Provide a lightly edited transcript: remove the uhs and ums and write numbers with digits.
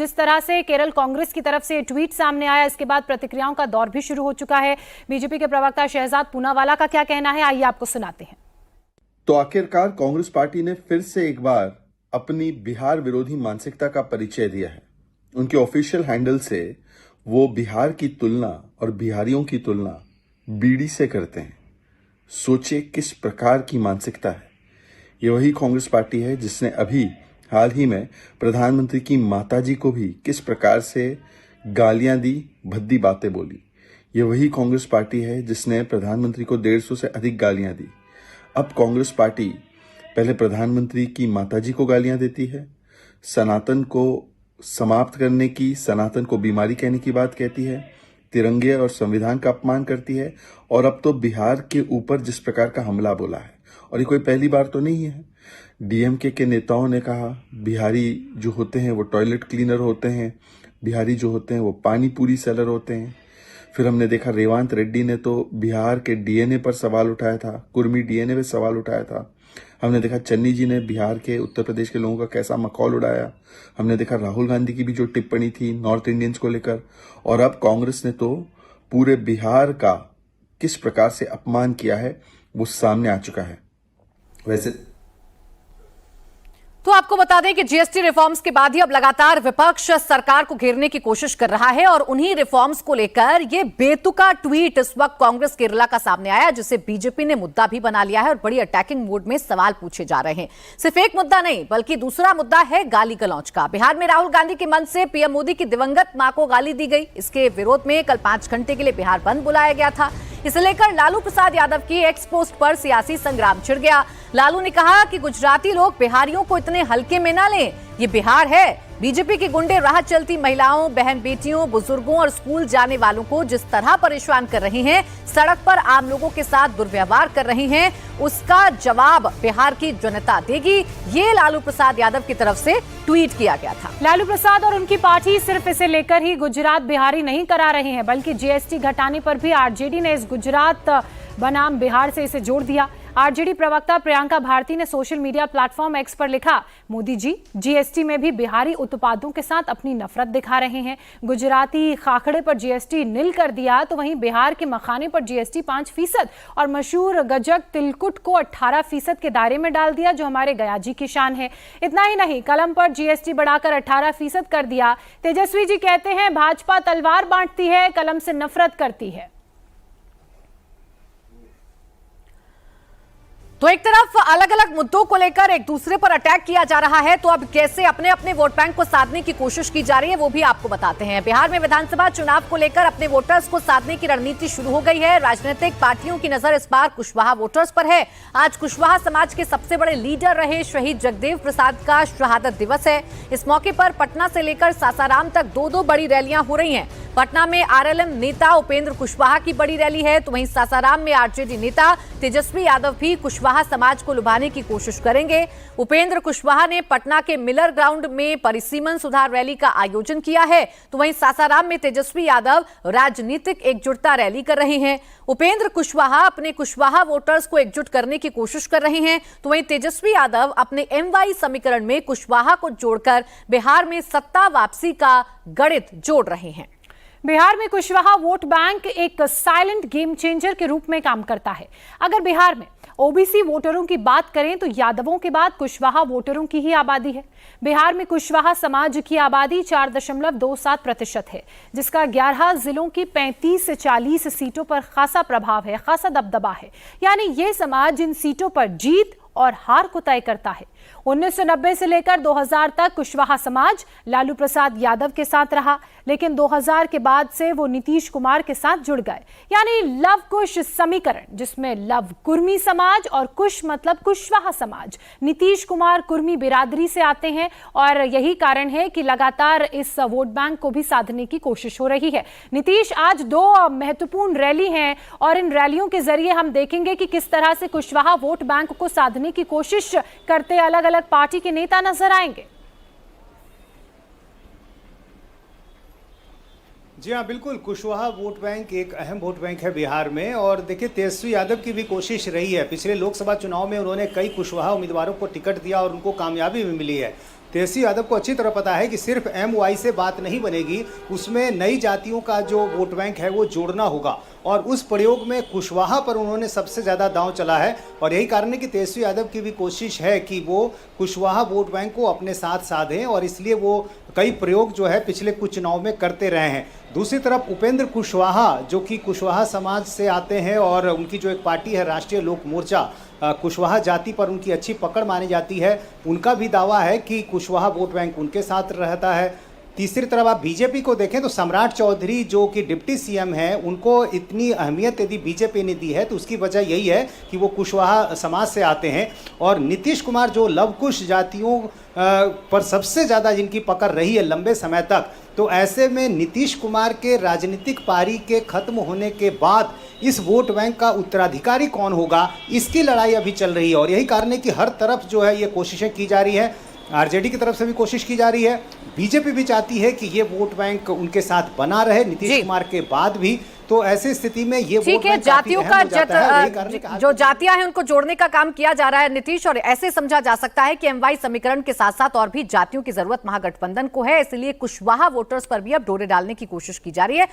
जिस तरह से केरल कांग्रेस की तरफ से ट्वीट सामने आया, इसके बाद प्रतिक्रियाओं का दौर भी शुरू हो चुका है। बीजेपी के प्रवक्ता शहजाद पूनावाला का क्या कहना है, आइए आपको सुनाते हैं। तो आखिरकार कांग्रेस पार्टी ने फिर से एक बार अपनी बिहार विरोधी मानसिकता का परिचय दिया है। उनके ऑफिशियल हैंडल से वो बिहार की तुलना और बिहारियों की तुलना बीड़ी से करते हैं। सोचिए किस प्रकार की मानसिकता है। ये वही कांग्रेस पार्टी है जिसने अभी हाल ही में प्रधानमंत्री की माताजी को भी किस प्रकार से गालियां दी, भद्दी बातें बोली। ये वही कांग्रेस पार्टी है जिसने प्रधानमंत्री को 150 से अधिक गालियां दी। अब कांग्रेस पार्टी पहले प्रधानमंत्री की माताजी को गालियां देती है, सनातन को समाप्त करने की, सनातन को बीमारी कहने की बात कहती है, तिरंगे और संविधान का अपमान करती है, और अब तो बिहार के ऊपर जिस प्रकार का हमला बोला है। और ये कोई पहली बार तो नहीं है। डीएमके के नेताओं ने कहा बिहारी जो होते हैं वो टॉयलेट क्लीनर होते हैं, बिहारी जो होते हैं वो पानी पूरी सेलर होते हैं। फिर हमने देखा रेवंत रेड्डी ने तो बिहार के डीएनए पर सवाल उठाया था, कुर्मी डीएनए पर सवाल उठाया था। हमने देखा चन्नी जी ने बिहार के, उत्तर प्रदेश के लोगों का कैसा मखौल उड़ाया। हमने देखा राहुल गांधी की भी जो टिप्पणी थी नॉर्थ इंडियंस को लेकर। और अब कांग्रेस ने तो पूरे बिहार का किस प्रकार से अपमान किया है वो सामने आ चुका है। वैसे तो आपको बता दें कि जीएसटी रिफॉर्म्स के बाद ही अब लगातार विपक्ष सरकार को घेरने की कोशिश कर रहा है और उन्हीं रिफॉर्म्स को लेकर ये बेतुका ट्वीट इस वक्त कांग्रेस केरला का सामने आया, जिसे बीजेपी ने मुद्दा भी बना लिया है और बड़ी अटैकिंग मोड में सवाल पूछे जा रहे हैं। सिर्फ एक मुद्दा नहीं बल्कि दूसरा मुद्दा है गाली गलौज का। बिहार में राहुल गांधी के मंच से पीएम मोदी की दिवंगत मां को गाली दी गई। इसके विरोध में कल 5 घंटे के लिए बिहार बंद बुलाया गया था। इसे लेकर लालू प्रसाद यादव की एक्स पोस्ट पर सियासी संग्राम छिड़ गया। लालू ने कहा कि गुजराती लोग बिहारियों को इतने हल्के में ना लें, ये बिहार है। बीजेपी के गुंडे राह चलती महिलाओं, बहन बेटियों, बुजुर्गों और स्कूल जाने वालों को जिस तरह परेशान कर रही हैं, सड़क पर आम लोगों के साथ दुर्व्यवहार कर रही हैं, उसका जवाब बिहार की जनता देगी। ये लालू प्रसाद यादव की तरफ से ट्वीट किया गया था। लालू प्रसाद और उनकी पार्टी सिर्फ इसे लेकर ही गुजरात बिहारी नहीं करा रहे हैं, बल्कि जीएसटी घटाने पर भी आरजेडी ने इस गुजरात बनाम बिहार से इसे जोड़ दिया। आरजेडी प्रवक्ता प्रियंका भारती ने सोशल मीडिया प्लेटफॉर्म एक्स पर लिखा, मोदी जी जीएसटी में भी बिहारी उत्पादों के साथ अपनी नफरत दिखा रहे हैं। गुजराती खाखड़े पर जीएसटी नील कर दिया तो वहीं बिहार के मखाने पर जीएसटी 5% और मशहूर गजक तिलकुट को 18% के दायरे में डाल दिया, जो हमारे गयाजी की शान है। इतना ही नहीं, कलम पर जीएसटी बढ़ाकर 18% कर दिया। तेजस्वी जी कहते हैं भाजपा तलवार बांटती है, कलम से नफरत करती है। तो एक तरफ अलग अलग मुद्दों को लेकर एक दूसरे पर अटैक किया जा रहा है, तो अब कैसे अपने अपने वोट बैंक को साधने की कोशिश की जा रही है वो भी आपको बताते हैं। बिहार में विधानसभा चुनाव को लेकर अपने वोटर्स को साधने की रणनीति शुरू हो गई है। राजनीतिक पार्टियों की नजर इस बार कुशवाहा वोटर्स पर है। आज कुशवाहा समाज के सबसे बड़े लीडर रहे शहीद जगदेव प्रसाद का शहादत दिवस है। इस मौके पर पटना से लेकर सासाराम तक 2-2 बड़ी रैलियां हो रही हैं। पटना में आरएलएम नेता उपेंद्र कुशवाहा की बड़ी रैली है, तो वहीं सासाराम में आरजेडी नेता तेजस्वी यादव भी कुशवाहा समाज को लुभाने की कोशिश करेंगे। उपेंद्र कुशवाहा ने पटना के मिलर ग्राउंड में परिसीमन सुधार रैली का आयोजन किया है, तो वहीं सासाराम में तेजस्वी यादव राजनीतिक एकजुटता रैली कर रहे हैं। उपेंद्र कुशवाहा अपने कुशवाहा वोटर्स को एकजुट करने की कोशिश कर रहे हैं, तो वहीं तेजस्वी यादव अपने एमवाई समीकरण में कुशवाहा को जोड़कर बिहार में सत्ता वापसी का गणित जोड़ रहे हैं। बिहार में कुशवाहा वोट बैंक एक साइलेंट गेम चेंजर के रूप में काम करता है। अगर बिहार में ओबीसी वोटरों की बात करें तो यादवों के बाद कुशवाहा वोटरों की ही आबादी है। बिहार में कुशवाहा समाज की आबादी 4.27% है, जिसका 11 जिलों की 35 से 40 सीटों पर खासा प्रभाव है, खासा दबदबा है। यानी ये समाज इन सीटों पर जीत और हार को तय करता है। 1990 से लेकर 2000 तक कुशवाहा समाज लालू प्रसाद यादव के साथ रहा, लेकिन 2000 के बाद से वो नीतीश कुमार के साथ जुड़ गए। यानी लव कुश समीकरण, जिसमें लव कुर्मी समाज और कुश मतलब कुशवाहा समाज। नीतीश कुमार कुर्मी बिरादरी से आते हैं और यही कारण है कि लगातार इस वोट बैंक को भी साधने की कोशिश हो रही है। नीतीश आज 2 महत्वपूर्ण रैली हैं और इन रैलियों के जरिए हम देखेंगे कि किस तरह से कुशवाहा वोट बैंक को साधने की कोशिश करते अलग अलग पार्टी के नेता नजर आएंगे। जी हाँ, बिल्कुल। कुशवाहा वोट बैंक एक अहम वोट बैंक है बिहार में। और देखिए, तेजस्वी यादव की भी कोशिश रही है। पिछले लोकसभा चुनाव में उन्होंने कई कुशवाहा उम्मीदवारों को टिकट दिया और उनको कामयाबी भी मिली है। तेजस्वी यादव को अच्छी तरह पता है कि सिर्फ MY से बात नहीं बनेगी, उसमें नई जातियों का जो वोट बैंक है वो जोड़ना होगा और उस प्रयोग में कुशवाहा पर उन्होंने सबसे ज़्यादा दांव चला है। और यही कारण है कि तेजस्वी यादव की भी कोशिश है कि वो कुशवाहा वोट बैंक को अपने साथ साधें और इसलिए वो कई प्रयोग जो है पिछले कुछ चुनाव में करते रहे हैं। दूसरी तरफ उपेंद्र कुशवाहा जो कि कुशवाहा समाज से आते हैं और उनकी जो एक पार्टी है राष्ट्रीय लोक मोर्चा, कुशवाहा जाति पर उनकी अच्छी पकड़ मानी जाती है, उनका भी दावा है कि कुशवाहा वोट बैंक उनके साथ रहता है। तीसरी तरफ आप बीजेपी को देखें तो सम्राट चौधरी जो कि डिप्टी सीएम हैं, उनको इतनी अहमियत यदि बीजेपी ने दी है तो उसकी वजह यही है कि वो कुशवाहा समाज से आते हैं। और नीतीश कुमार जो लवकुश जातियों पर सबसे ज़्यादा जिनकी पकड़ रही है लंबे समय तक, तो ऐसे में नीतीश कुमार के राजनीतिक पारी के खत्म होने के बाद इस वोट बैंक का उत्तराधिकारी कौन होगा, इसकी लड़ाई अभी चल रही है। और यही कारण है कि हर तरफ जो है ये कोशिशें की जा रही है, आरजेडी की तरफ से भी कोशिश की जा रही है, बीजेपी भी चाहती है कि ये वोट बैंक उनके साथ बना रहे नीतीश कुमार के बाद भी। तो ऐसी स्थिति में ये ठीक है, जातियों का जो जातियां हैं उनको जोड़ने का काम किया जा रहा है नीतीश, और ऐसे समझा जा सकता है कि MY समीकरण के साथ साथ और भी जातियों की जरूरत महागठबंधन को है, इसलिए कुशवाहा वोटर्स पर भी अब डोरे डालने की कोशिश की जा रही है।